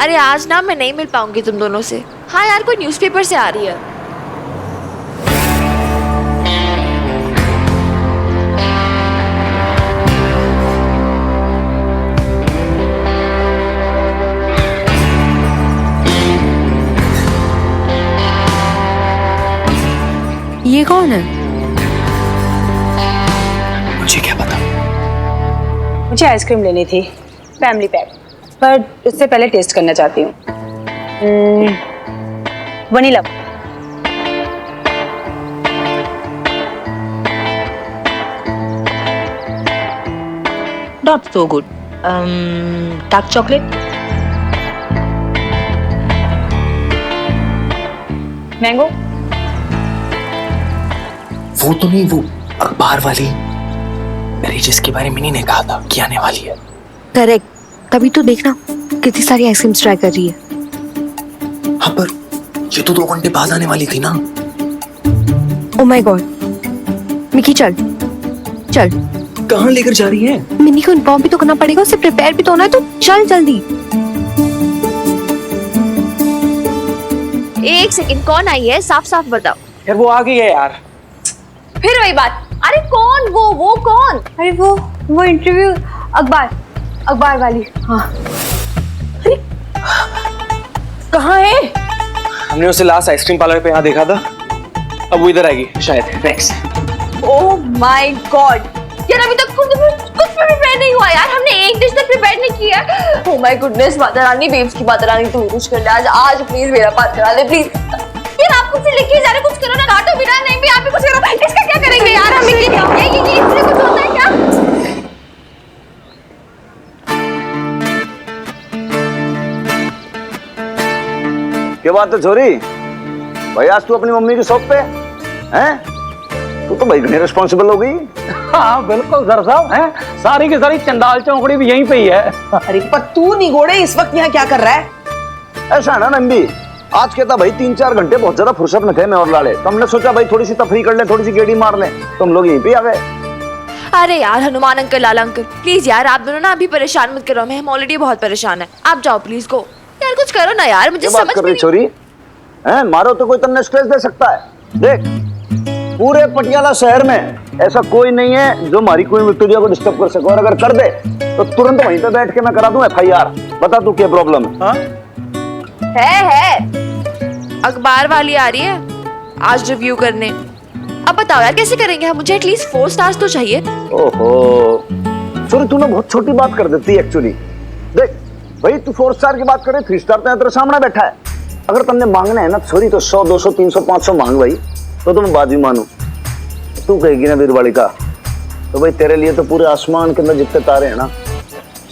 अरे आज ना मैं नहीं मिल पाऊंगी तुम दोनों से। हाँ यार कोई न्यूज़पेपर से आ रही है। ये कौन है? मुझे क्या पता। मुझे आइसक्रीम लेनी थी, फैमिली पैक, पर उससे पहले टेस्ट करना चाहती हूँ। Vanilla. Not so good. Dark chocolate. Mango. वो तो नहीं, वो अखबार वाली मेरी, जिसके बारे में मिनी ने कहा था कि आने वाली है। करेक्ट, तभी तो देखना कितनी सारी आइसक्रीम्स ट्राई कर रही है। हाँ पर ये तो 2 घंटे बाद आने वाली थी ना। ओह माय गॉड, मिकी चल चल। कहाँ लेकर जा रही है? मिनी को इन्फॉर्म भी तो करना पड़ेगा, उसे प्रिपेयर भी तो होना है, तो चल जल्दी। एक सेकंड, कौन आई है? साफ साफ बताओ। यार वो आ गई है यार। फिर वही बात। अरे कौन वो कौन? अरे वो इंटरव्यू अखबार वाली। हाँ अरे कहाँ है? हमने उसे लास्ट आइसक्रीम पार्लर पे यहाँ देखा था, अब वो इधर आएगी शायद। नेक्स्ट। ओह माय गॉड यार, अभी तक कुछ प्रिपेयर नहीं हुआ यार। हमने एक डिश तक प्रिपेयर नहीं किया। Oh my goodness, Mata Rani, babes की माता रानी, तू कुछ कर ले आज प्लीज मेरा बात करा ले प्लीज। यार आप कुछ लिखे जा रहे, कुछ करो ना, काटो बिना। नहीं भी आप भी कुछ करो। इसका क्या करेंगे यार हम? ये इससे कुछ होता है क्या? क्या बात है छोरी, भाई आज तू अपनी मम्मी की शॉप पे हैं? तू तो भाई घनी रिस्पॉन्सिबल हो गई। हाँ बिल्कुल सर साहब, हैं सारी की सारी चंडाल चौकड़ी भी यहीं पे ही है। अरे पर तू निगोड़े इस वक्त यहाँ क्या कर रहा है? ऐसा है ना नंदी, आज कहता भाई 3-4 घंटे बहुत ज्यादा फुर्सत में थे मैं और लाले, तो हमने सोचा भाई थोड़ी सी तफरी कर ले, थोड़ी सी गेड़ी मार ले, तो हम लोग यहीं पे आ गए। अरे यार Hanuman uncle, Lala uncle, please यार आप दोनों ना अभी परेशान मत करो हमें, हम ऑलरेडी बहुत परेशान है। आप जाओ प्लीज गो यार, कुछ करो ना यार, मुझे समझ कर रही छोरी हैं? मारो तो कोई तुमने स्ट्रेस दे सकता है। देख पूरे पटियाला शहर में ऐसा कोई नहीं है जो हमारी क्वीन विक्टोरिया को डिस्टर्ब कर सके, और अगर कर दे तो तुरंत वहीं पे बैठ के मैं करा दूं FIR। बता तू क्या प्रॉब्लम है? है अखबार वाली आ रही है आज रिव्यू करने। अब बताओ यार कैसे करेंगे हम, मुझे एटलीस्ट 4 स्टार्स तो चाहिए। ओहो सॉरी, तूने बहुत छोटी बात कर देती है एक्चुअली। देख भाई, तू 4 स्टार की बात करे, 3 स्टार तो तेरे सामने बैठा है। अगर तुमने मांगना है ना सॉरी तो 100 200 300 500 मांग भाई, तो तुम बात भी मानो। तू कहेगी ना वीरवाड़ी का, तो भाई तेरे लिए तो पूरे आसमान के अंदर जितने तारे हैं ना,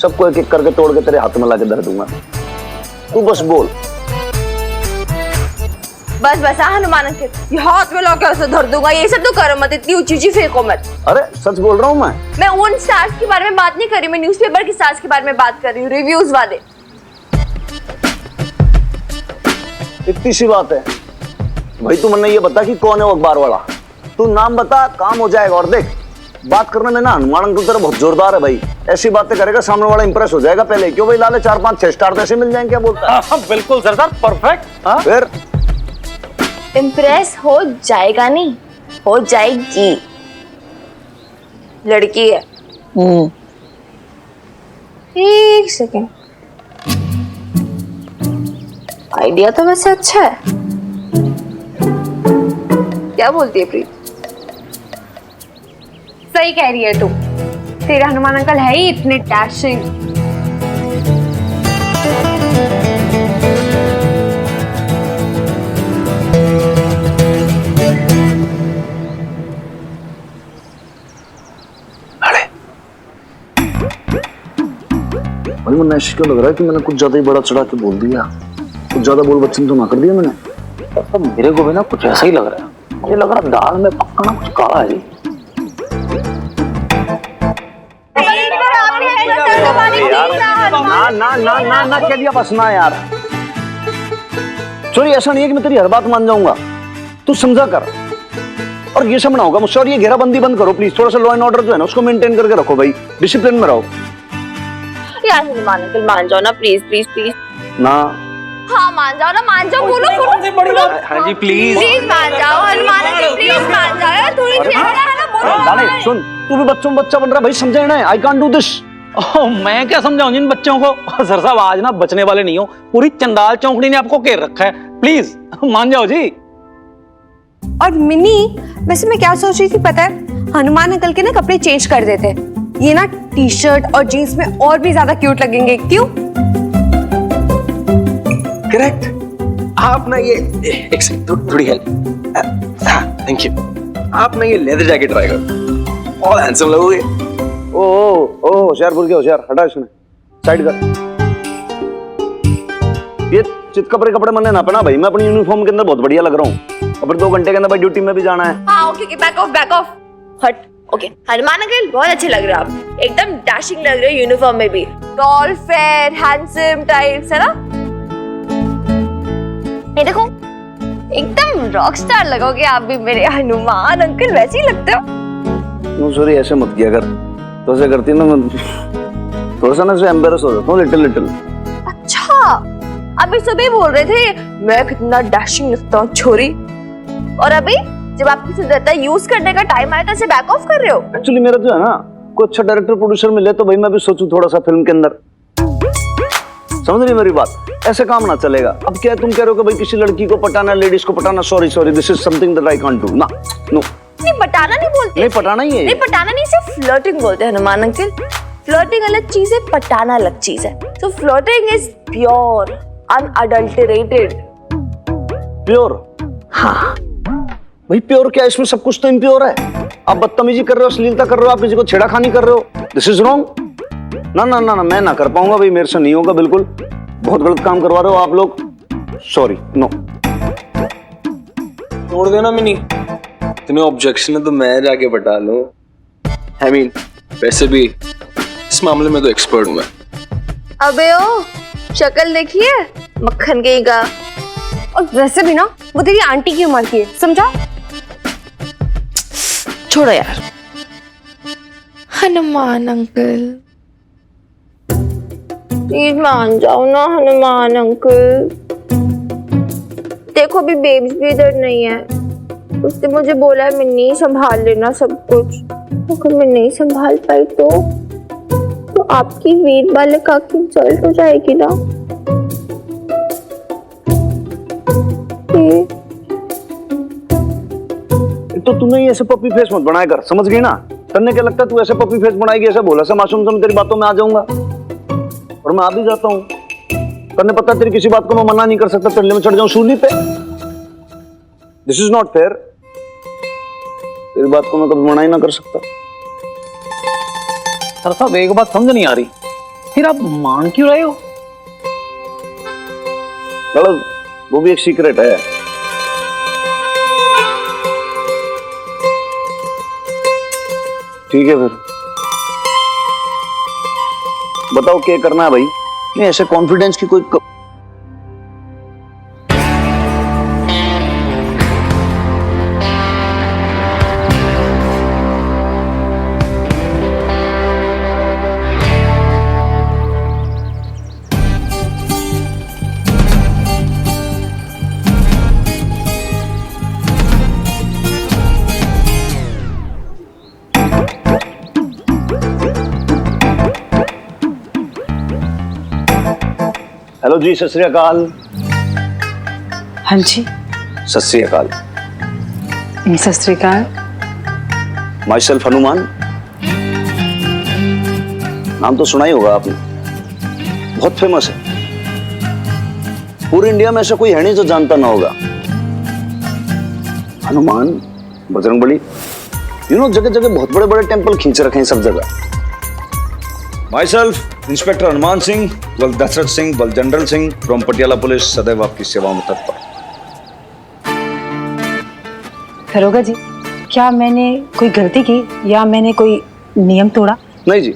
सबको एक एक करके तोड़ के तेरे हाथ में ला के धर दूंगा। तू बस बोल। बस हनुमान अंकल, ये हाथ में लाके ऐसे धर दूंगा, ये सब तो करो मत, इतनी ऊंची ऊंची फेंको मत। अरे सच बोल रहा हूँ मैं उन स्टार्स के बारे में बात नहीं कर रही, मैं न्यूज़पेपर के स्टार्स के बारे में बात कर रही हूँ, रिव्यूज वाले। इतनी सी बात है भाई, तू मैंने ये बता कि कौन है वो अखबार वाला। तू नाम बता, काम हो जाएगा। और देख बात करने में ना हनुमान अंकल तेरा बहुत जोरदार है भाई, ऐसी बातें करेगा सामने वाला इंप्रेस हो जाएगा पहले। क्यों भाई लाले 4 5 6 स्टार तो ऐसे मिल जाएंगे, क्या बोलता है? बिल्कुल सर, परफेक्ट। फिर इम्प्रेस हो जाएगा नहीं, हो जाएगी। लड़की है। एक सेकेंड, आइडिया तो वैसे अच्छा है। क्या बोलती है प्रीत? सही कह रही है तू, तेरे हनुमान अंकल है ही इतने डैशिंग। भाई मुझे ऐसे क्यों लग रहा है कि मैंने कुछ ज्यादा ही बड़ा चढ़ा के बोल दिया, कुछ ज्यादा बोल बच्चन तो ना कर दिया मैंने। तो मेरे को भी ना कुछ ऐसा ही लग रहा है, मुझे लग रहा दाल में पक्का ना कुछ काला है जी। ना ना ना ना ना कह दिया बस ना यार। सॉरी ऐसा नहीं है कि मैं तेरी हर बात मान जाऊंगा, तू समझा कर। और ये सब ना होगा मुझसे। और ये घेराबंदी बंद करो प्लीज, थोड़ा सा लॉ एंड ऑर्डर जो है ना उसको मेंटेन करके रखो भाई, डिसिप्लिन में रहो यार। हनुमान अंकल मान जाओ ना प्लीज प्लीज प्लीज। ना हाँ मान जाओ ना, मान जाओ। बोलो। हाँ जी प्लीज मान जाओ हनुमान अंकल, प्लीज मान जाओ यार, थोड़ी सी है ना, बोलो। लाले सुन, तू भी बच्चों बच्चा बन रहा है भाई, समझे ना? I can't do this. मैं क्या समझाऊं जिन बच्चों को? सर साहब आज ना बचने वाले नहीं हो, पूरी चंडाल चौकड़ी ने आपको घेर रखा है, प्लीज मान जाओ जी। और मिनी, वैसे मैं क्या सोच रही थी पता है, हनुमान अंकल के ना कपड़े चेंज कर देते, ये ना टी-शर्ट और जीन्स में और भी ज्यादा क्यूट लगेंगे। क्यों? करेक्ट। आप ना ये एक सेकंड, थोड़ी हेल्प। Thank you. आप ना ये लेदर जैकेट ट्राई करो, और हैंडसम लगोगे। ओ होशियारपुर के होशियार, हटा इसमें, साइड कर। ये चित कपड़े मैंने ना पहना भाई, मैं अपनी यूनिफॉर्म के अंदर बहुत बढ़िया लग रहा हूँ। और फिर 2 घंटे के अंदर भाई ड्यूटी में भी जाना है। हाँ ओके, बैक ऑफ हट। ओके हनुमान अंकल बहुत अच्छे लग रहे हो आप, एकदम डैशिंग लग रहे हो यूनिफॉर्म में भी, टॉल फेयर हैंडसम टाइप्स, है ना? ये देखो एकदम रॉक स्टार लगोगे आप भी मेरे हनुमान अंकल, वैसे ही लगते हो। सॉरी ऐसे मत किया कर, तो ऐसे करती ना मैं थोड़ा सा ना से एम्बैरेस हो जाता हूँ लिटिल। अच्छा अभी सुबह बोल रहे थे मैं कितना डैशिंग लगता हूँ छोरी, और अभी जब आपकी सुंदरता यूज करने का टाइम आया तो ऐसे बैक ऑफ कर रहे हो। एक्चुअली मेरा जो है ना कोई अच्छा डायरेक्टर प्रोड्यूसर मिले तो भाई मैं भी सोचूं थोड़ा सा फिल्म के अंदर, समझ रही मेरी बात? ऐसे काम ना चलेगा। अब क्या तुम कह रहे हो कि भाई किसी लड़की को पटाना, लेडीज को पटाना? Sorry this is something that I can't do. ना नो नहीं, पटाना नहीं बोलते। नहीं पटाना ही है, नहीं पटाना नहीं, सिर्फ फ्लर्टिंग बोलते हैं हनुमान अंकल। फ्लर्टिंग अलग चीज है, पटाना अलग चीज है। तो flirting is pure unadulterated. Pure? हाँ भाई प्योर क्या, इसमें सब कुछ तो इम्प्योर है। आप बदतमीजी कर रहे हो, अश्लीलता कर रहे हो, आप किसी को छेड़ाखानी कर रहे हो, दिस इज रॉन्ग। ना ना ना ना मैं ना कर पाऊंगा भाई, मेरे से नहीं होगा बिल्कुल, बहुत गलत काम करवा रहे हो आप लोग, सॉरी नो। छोड़ देना मिनी, इतने ऑब्जेक्शन है तो मैं जाके बता लूं। I mean, वैसे भी इस मामले में तो एक्सपर्ट हूं मैं। अबे ओ शक्ल देखिए मक्खन के का। और वैसे भी ना वो तेरी आंटी की उम्र की है, समझा? छोड़ो यार। हनुमान अंकल प्लीज मान जाओ ना हनुमान अंकल, देखो अभी बेब्स भी इधर नहीं है, उसने मुझे बोला है मिन्नी संभाल लेना सब कुछ, अगर मैं नहीं संभाल पाई तो आपकी वीर बालिका की इंसल्ट हो जाएगी ना। तो तूने ऐसे पपी फेस मत बनाया कर, समझ गई ना? तन्ने क्या लगता है तू ऐसे पपी फेस बनाएगी, ऐसे बोला सा मासूम सा मैं तेरी बातों में आ जाऊंगा, और मैं आ भी जाता हूँ। तन्ने पता तेरी किसी बात को मैं मना नहीं कर सकता, चलने में चढ़ जाऊं सूली पे। This is not fair. तेरी बात को मैं कभी मना ही ना कर सकता। सर साहब एक बात समझ नहीं आ रही, फिर आप मान क्यों रहे हो? मतलब वो भी एक सीक्रेट है। ठीक है फिर बताओ क्या करना है भाई? नहीं ऐसे कॉन्फिडेंस की कोई हेलो जी, सत श्री अकाल। हाँ जी, सत श्री अकाल। सत श्री अकाल। My self Hanuman. नाम तो सुना ही होगा आपने, बहुत फेमस है। पूरे इंडिया में ऐसा कोई है नहीं जो जानता ना होगा। हनुमान, बजरंगबली, यू नो जगह जगह बहुत बड़े बड़े टेंपल खींच रखे हैं सब जगह। My self inspector Hanuman Singh, बल दशरथ सिंह, बल general Singh from Patiala police, सदैव आपकी सेवा में तत्पर। दरोगा जी, क्या मैंने कोई गलती की या मैंने कोई नियम तोड़ा? नहीं जी,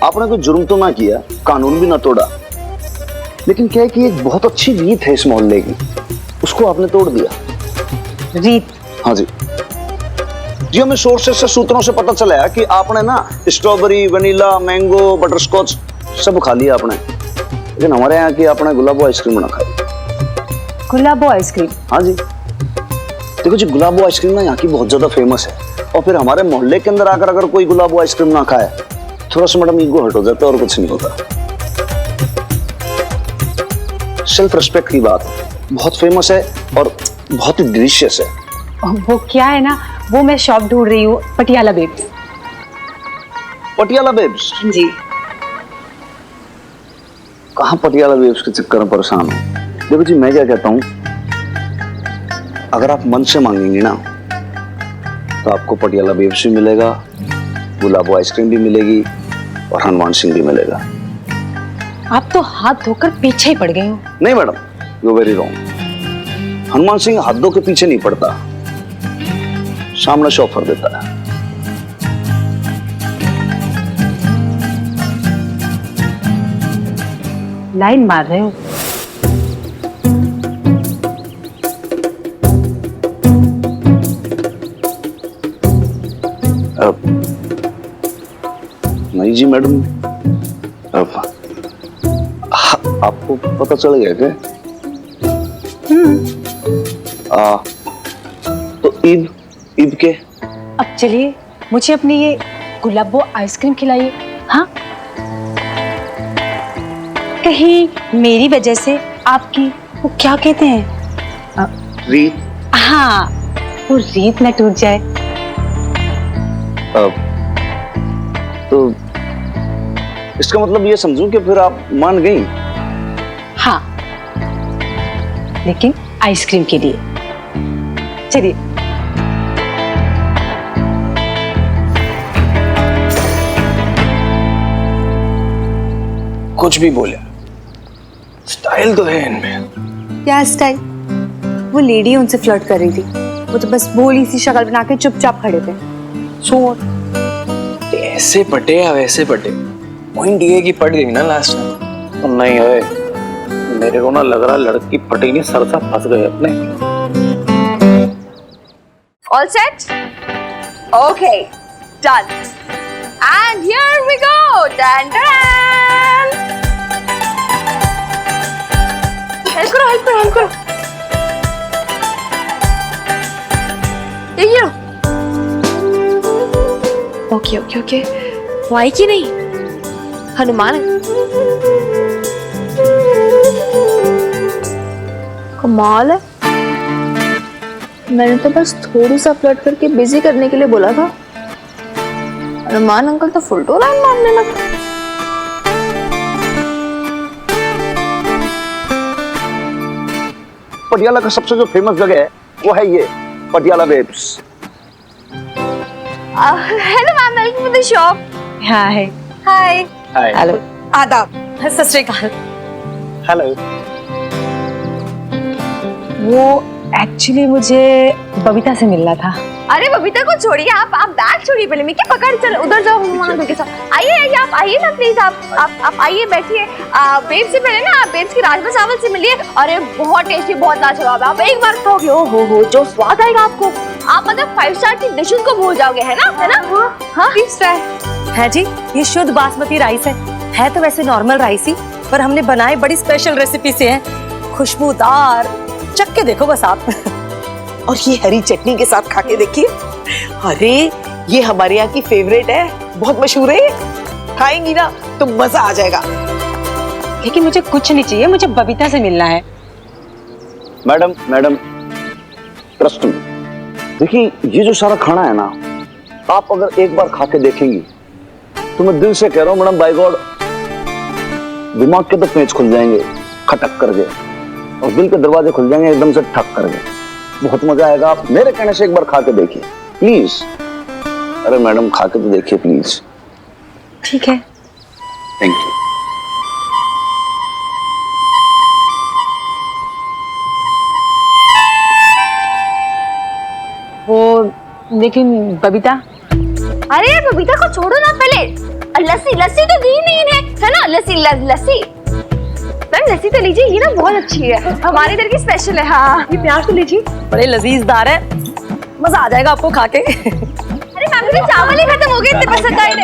आपने कोई जुर्म तो ना किया, कानून भी ना तोड़ा, लेकिन क्या है कि एक बहुत अच्छी रीत है इस मोहल्ले की, उसको आपने तोड़ दिया। रीत? हाँ जी जी, हमें सोर्सेस से सूत्रों से पता चला है कि आपने ना स्ट्रॉबेरी, वनीला, मैंगो, बटरस्कॉच सब खा लिया आपने, लेकिन हमारे यहाँ की आपने गुलाबो आइसक्रीम ना खाई। गुलाबो आइसक्रीम? हाँ जी, देखो जी गुलाबो आइसक्रीम ना यहाँ की बहुत ज्यादा फेमस है, और फिर हमारे मोहल्ले के अंदर आकर अगर कोई गुलाबो आइसक्रीम ना खाए थोड़ा सा मैडम ईगो हर्ट हो जाता है, और कुछ नहीं होता। सेल्फ रिस्पेक्ट की बात है, बहुत फेमस है और बहुत ही डिलीशियस है। वो क्या है ना, वो मैं शॉप ढूंढ रही हूँ, पटियाला बेब्स। पटियाला बेब्स? जी। कहाँ पटियाला बेब्स के चक्कर में परेशान हूँ। देखो जी मैं क्या कहता हूँ, अगर आप मन से मांगेंगे ना तो आपको पटियाला बेब्स भी मिलेगा, गुलाबो आइसक्रीम भी मिलेगी, और हनुमान सिंह भी मिलेगा। आप तो हाथ धोकर पीछे ही पड़ गए हो। नहीं madam, you very wrong. Hanuman Singh हाथ धो के पीछे नहीं पड़ता, सामने से ऑफर देता है। लाइन मार रहे हो। नहीं जी मैडम, आपको पता चल गया क्या? तो ईद के अब चलिए मुझे अपनी ये गुलाबो आइसक्रीम खिलाइए। हाँ, कहीं मेरी वजह से आपकी वो क्या कहते हैं, रीत? हाँ, वो रीत न टूट जाए। तो इसका मतलब ये समझूं कि फिर आप मान गई? हाँ, लेकिन आइसक्रीम के लिए। चलिए। कुछ भी बोले, स्टाइल तो है इनमें। क्या स्टाइल? वो लेडी उनसे फ्लर्ट कर रही थी, वो तो बस भोली सी शक्ल बना के चुपचाप खड़े थे। सो ऐसे पटे या वैसे पटे, पॉइंट ये की पट गई ना लास्ट में। तो नहीं है, मेरे को ना लग रहा लड़की पटी नहीं, सरसा फंस गए अपने। All set? Okay, done. And here we go. Dan dan. Help करो. ये लो। ओके ओके ओके, वो आई कि नहीं? हनुमान कमाल है। मैंने तो बस थोड़ी सा फ्लर्ट करके बिजी करने के लिए बोला था, हनुमान अंकल तो फुल टू लाइन मारने लगे। पटियाला का सबसे जो फेमस जगह है वो है ये Patiala webs. Hello ma'am, welcome to the shop. Hi hi. Hello, आदाब। सत श्री अकाल। हेलो। वो एक्चुअली मुझे बबीता से मिलना था। अरे बबीता को छोड़िए, आप बैग छोड़िए पहले। मैं क्या पकड़, चलो उधर जाओ हनुमान अंकल के साथ। आइए आइए, आप आइए ना प्लीज, आप आइए बैठिए। बेब से पहले ना आप बेब की राजमा चावल से मिलिए। अरे बहुत टेस्टी, बहुत लाजवाब है। आप एक बार खाओगे, ओ हो जो स्वाद आएगा आपको, आप मतलब 5 स्टार की डिशेस को भूल जाओगे, है ना? है ना? हाँ प्लीज ट्राई। है जी, ये शुद्ध बासमती राइस है तो वैसे नॉर्मल राइस ही, पर हमने बनाए बड़ी स्पेशल रेसिपी से है, खुशबूदार। चख के देखो बस आप। और ये हरी चटनी के साथ खा के देखिए। अरे ये हमारे यहाँ की फेवरेट है, बहुत मशहूर है। खाएंगी ना तो मजा आ जाएगा। लेकिन मुझे कुछ नहीं चाहिए, मुझे बबीता से मिलना है। मैडम ट्रस्ट मी, देखिए ये जो सारा खाना है ना, आप अगर एक बार खा के देखेंगी तो मैं दिल से कह रहा हूँ मैडम, बाय गॉड दिमाग के तो पेच खुल जाएंगे खटक करके, और दिल के दरवाजे खुल जाएंगे एकदम से ठक करके। बहुत मजा आएगा। आप मेरे कहने से एक बार खा के देखिए प्लीज। अरे मैडम खा के तो देखिए प्लीज। ठीक है। Thank you. वो लेकिन बबीता, अरे यार बबीता को छोड़ो ना पहले। लस्सी तो दी नहीं इन्हें, है ना? लस्सी लस्सी तो लीजिए, ये ना बहुत अच्छी है, हमारे इधर की स्पेशल है। हाँ ये प्याज तो लीजिए, बड़े लजीजदार है, मजा आ जाएगा आपको खा के। अरे मैम मेरे चावल ही खत्म हो गए, इतने पसंद आए। लो।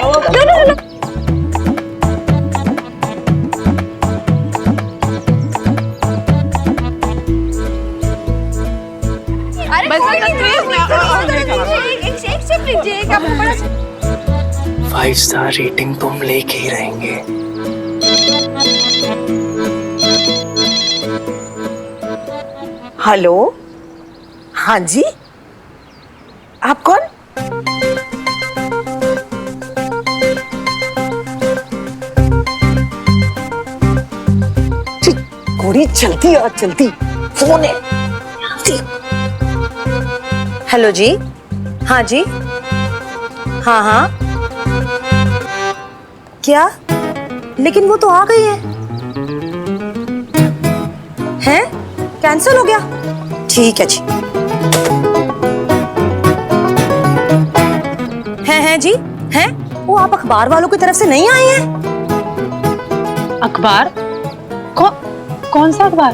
अरे कोई नहीं, एक सिप लीजिए, एक आपको बड़ा 5 स्टार रेटिंग तो हम लेके ही रहेंगे। हेलो, हाँ जी, आप कौन? घोड़ी चलती और चलती, फोन है। हेलो जी, हाँ जी, हाँ क्या? लेकिन वो तो आ गई है? कैंसिल हो गया? ठीक है जी। हैं जी, हैं? वो आप अखबार वालों की तरफ से नहीं आए हैं? अखबार? कौन सा अखबार?